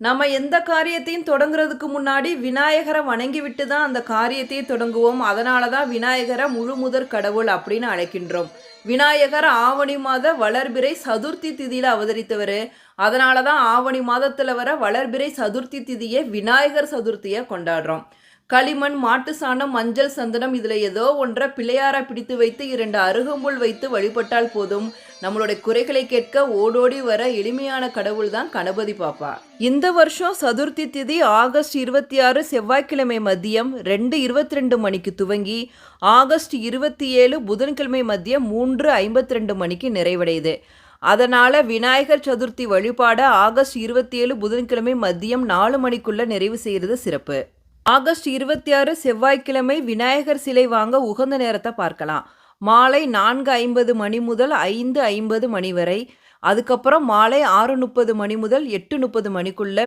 நம்ம எந்த காரியத்தையும் தொடங்குறதுக்கு முன்னாடி விநாயகரை வணங்கிவிட்டு தான் அந்த காரியத்தையே தொடங்குவோம். அதனால தான் விநாயகரை முழுமுதற் கடவுள் அப்படின்னு அழைக்கின்றோம். விநாயகர் ஆவணி மாத வளர்பிறை சதுர்த்தி திதியில அவதரித்தவர். அதனால தான் ஆவணி மாதத்துல வர வளர்பிறை சதுர்த்தி திதியை விநாயகர் சதுர்த்தியை கொண்டாடுறோம். களிமண், மாட்டு சாணம், மஞ்சள், சந்தனம் இதில் ஏதோ ஒன்றை பிள்ளையாரை பிடித்து வைத்து 2 அருகம்புல் வைத்து வழிபட்டால் போதும். நம்மளுடைய குறைகளை கேட்க ஓடோடி வர எளிமையான கடவுள் தான் கணபதி பாப்பா. இந்த வருஷம் சதுர்த்தி திதி ஆகஸ்ட் 26 செவ்வாய்க்கிழமை மதியம் 2:22 மணிக்கு துவங்கி ஆகஸ்ட் 27 புதன்கிழமை மதியம் 3:52 மணிக்கு நிறைவடையுது. அதனால விநாயகர் சதுர்த்தி வழிபாட ஆகஸ்ட் 27 புதன்கிழமை மதியம் 4 மணிக்குள்ள நிறைவு செய்கிறது சிறப்பு. ஆகஸ்ட் 26 செவ்வாய்க்கிழமை விநாயகர் சிலை வாங்க உகந்த நேரத்தை பார்க்கலாம். மாலை 4:50 மணி முதல் 5:50 மணி வரை. அதுக்கப்புறம் மாலை 6:30 மணி முதல் 8:30 மணிக்குள்ள